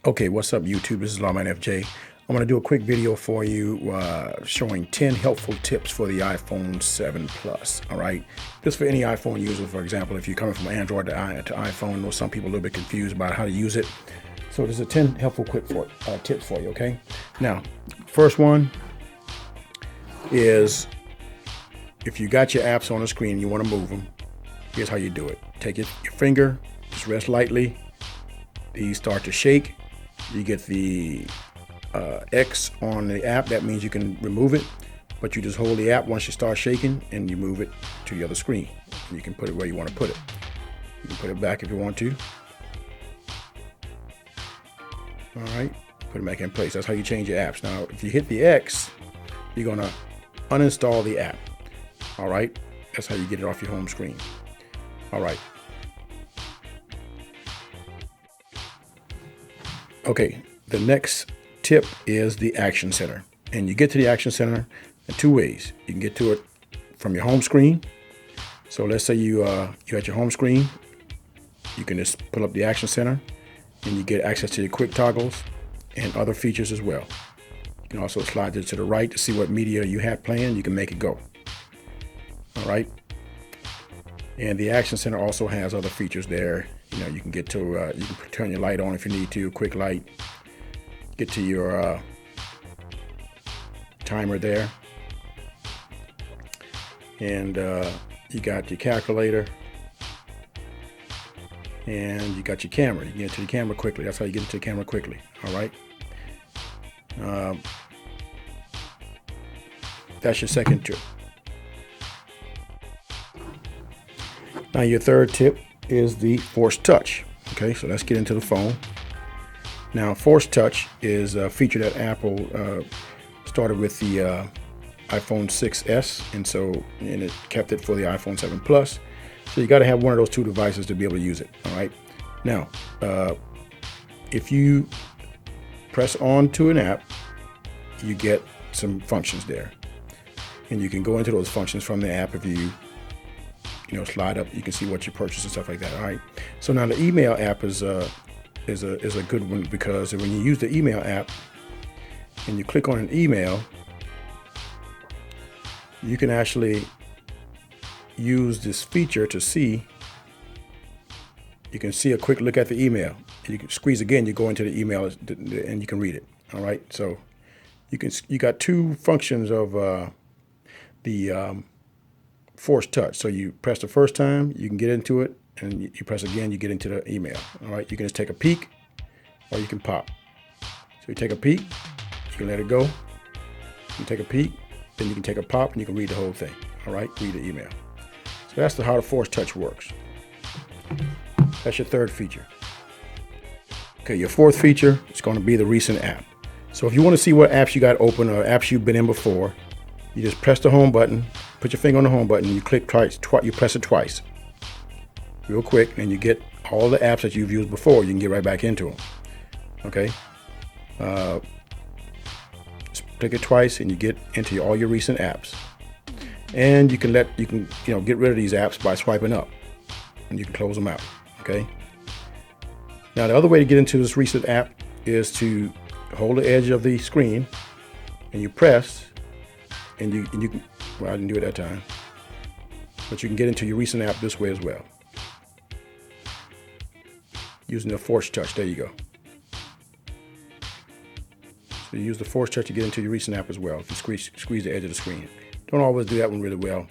Okay, what's up YouTube? This is Lawman FJ. I'm going to do a quick video for you showing 10 helpful tips for the iPhone 7 Plus. All right, this for any iPhone user. For example, if you're coming from Android to iPhone, I know some people are a little bit confused about how to use it. So there's a 10 helpful tips for you. Okay, now first one is if you got your apps on the screen and you want to move them, here's how you do it. Take your finger, just rest lightly. These start to shake. You get the X on the app. That means you can remove it, but you just hold the app once you start shaking and you move it to the other screen. And you can put it where you want to put it. You can put it back if you want to. All right, put it back in place. That's how you change your apps. Now, if you hit the X, you're gonna uninstall the app. All right, that's how you get it off your home screen. All right. Okay, the next tip is the Action Center. And you get to the Action Center in two ways. You can get to it from your home screen. So let's say you're at your home screen. You can just pull up the Action Center and you get access to your quick toggles and other features as well. You can also slide it to the right to see what media you have playing. You can make it go. All right. And the Action Center also has other features there. You know, you can get to, you can turn your light on if you need to, quick light. Get to your timer there. And you got your calculator. And you got your camera. You can get to the camera quickly. That's how you get into the camera quickly. All right. That's your second tip. Now your third tip is the Force Touch. Okay, so let's get into the phone. Now, Force Touch is a feature that Apple started with the iPhone 6s, and it kept it for the iPhone 7 Plus. So you got to have one of those two devices to be able to use it. All right. Now, if you press on to an app, you get some functions there, and you can go into those functions from the app. If you slide up, you can see what you purchased and stuff like that. All right. So now the email app is a good one, because when you use the email app and you click on an email, you can actually use this feature to see. You can see a quick look at the email. You can squeeze again. You go into the email and you can read it. All right. So you got two functions of the Force Touch. So you press the first time, you can get into it, and you press again, you get into the email. All right, you can just take a peek, or you can pop. So you take a peek, you can let it go. You can take a peek, then you can take a pop, and you can read the whole thing. All right, read the email. So that's how the Force Touch works. That's your third feature. Okay, your fourth feature is going to be the recent app. So if you want to see what apps you got open or apps you've been in before, you just press the home button, put your finger on the home button, you click twice, you press it twice, real quick, and you get all the apps that you've used before. You can get right back into them. Okay, just click it twice, and you get into all your recent apps. And you can get rid of these apps by swiping up, and you can close them out. Okay. Now the other way to get into this recent app is to hold the edge of the screen, and you press. And you can, well, I didn't do it that time, but you can get into your recent app this way as well, using the Force Touch. There you go. So you use the Force Touch to get into your recent app as well. If you squeeze the edge of the screen. Don't always do that one really well.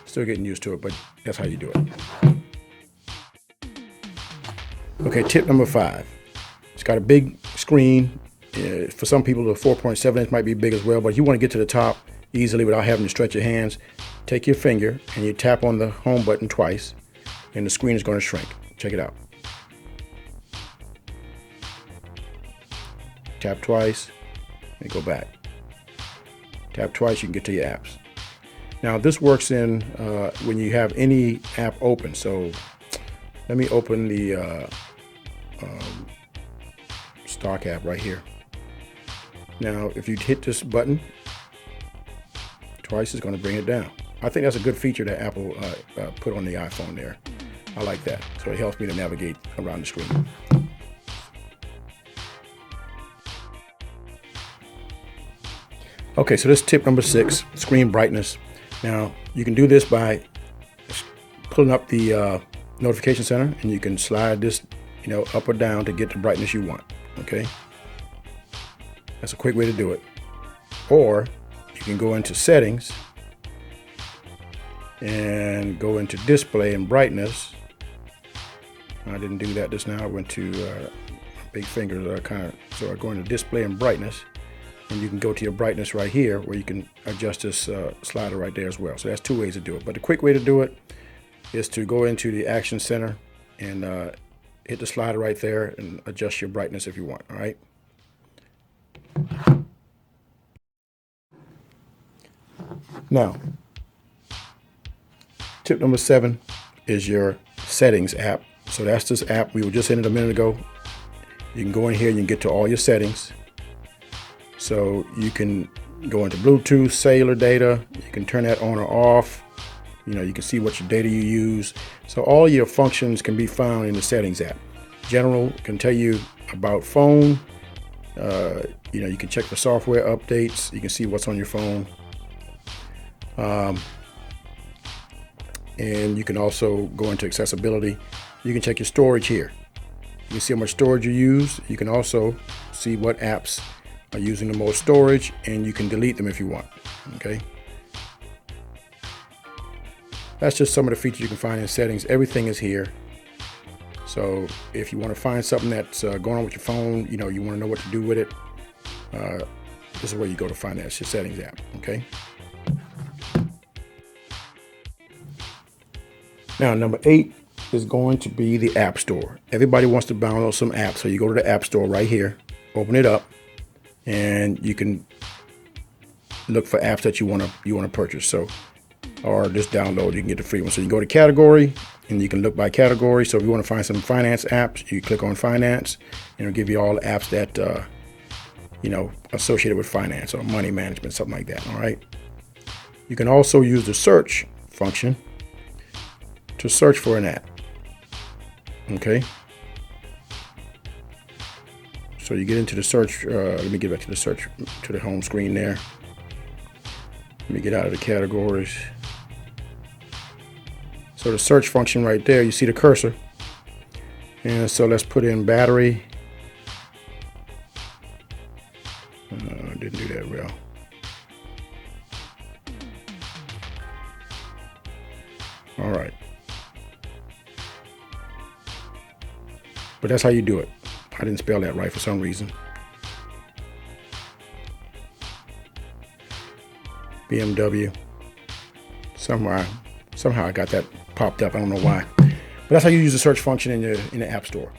Still getting used to it, but that's how you do it. Okay, tip number 5. It's got a big screen. For some people, the 4.7 inch might be big as well, but you want to get to the top easily without having to stretch your hands. Take your finger and you tap on the home button twice, and the screen is going to shrink. Check it out. Tap twice and go back. Tap twice, you can get to your apps. Now this works in when you have any app open. So let me open the stock app right here. Now if you hit this button twice, is going to bring it down. I think that's a good feature that Apple put on the iPhone there. I like that. So it helps me to navigate around the screen. Okay, so this is tip number 6, screen brightness. Now, you can do this by pulling up the notification center, and you can slide this, up or down to get the brightness you want, okay? That's a quick way to do it. Or you can go into settings and go into display and brightness. I didn't do that just now. I went to big fingers, so I go into display and brightness, and you can go to your brightness right here where you can adjust this slider right there as well. So that's 2 ways to do it. But the quick way to do it is to go into the action center and hit the slider right there and adjust your brightness if you want, all right? Now, tip number 7 is your settings app. So that's this app we were just in it a minute ago. You can go in here, you can get to all your settings. So you can go into Bluetooth, cellular data, you can turn that on or off. You can see what your data you use. So all your functions can be found in the settings app. General can tell you about phone. You can check the software updates. You can see what's on your phone. And you can also go into accessibility. You can check your storage here. You can see how much storage you use. You can also see what apps are using the most storage, and you can delete them if you want, okay? That's just some of the features you can find in settings. Everything is here. So if you want to find something that's going on with your phone, you want to know what to do with it, this is where you go to find that. It's your settings app, okay? Now, number 8 is going to be the App Store. Everybody wants to download some apps, so you go to the App Store right here, open it up, and you can look for apps that you want to purchase. So, or just download. You can get the free one. So you go to category, and you can look by category. So if you want to find some finance apps, you click on finance, and it'll give you all the apps that associated with finance or money management, something like that. All right. You can also use the search function to search for an app. Okay. So you get into the search. Let me get back to the search, to the home screen there. Let me get out of the categories. So the search function right there, you see the cursor. And so let's put in battery. Didn't do that well. All right. But that's how you do it. I didn't spell that right for some reason. BMW. Somehow I got that popped up. I don't know why. But that's how you use the search function in the App Store.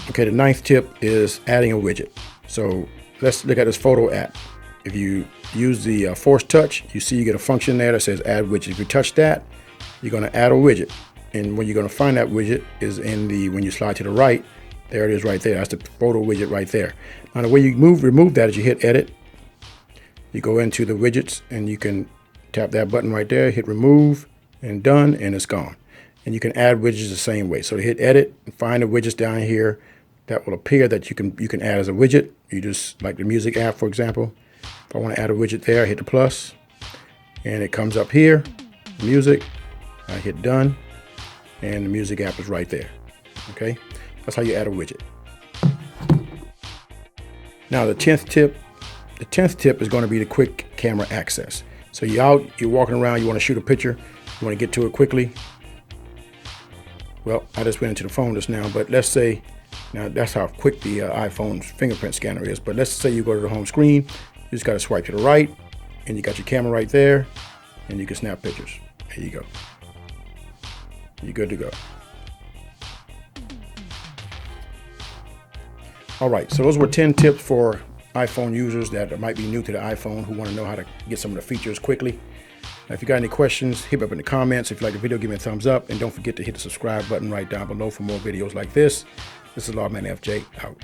Okay, the 9th tip is adding a widget. So let's look at this photo app. If you use the force touch, you see you get a function there that says add widget. If you touch that, you're going to add a widget. And where you're going to find that widget is when you slide to the right. There it is right there. That's the photo widget right there. Now the way you remove that is you hit edit. You go into the widgets and you can tap that button right there, hit remove and done, and it's gone. And you can add widgets the same way. So to hit edit and find the widgets down here that will appear that you can add as a widget. You just, like the music app, for example. If I want to add a widget there, I hit the plus and it comes up here, music. I hit done and the music app is right there. Okay, that's how you add a widget. Now the 10th tip is going to be the quick camera access. So you're walking around, you want to shoot a picture, you want to get to it quickly. Well, I just went into the phone just now, but let's say, now that's how quick the iPhone's fingerprint scanner is, but let's say you go to the home screen, you just got to swipe to the right, and you got your camera right there, and you can snap pictures. There you go. You're good to go. All right, so those were 10 tips for iPhone users that might be new to the iPhone who want to know how to get some of the features quickly. Now, if you got any questions, hit me up in the comments. If you like the video, give me a thumbs up, and don't forget to hit the subscribe button right down below for more videos like this. This is Lawman FJ, out.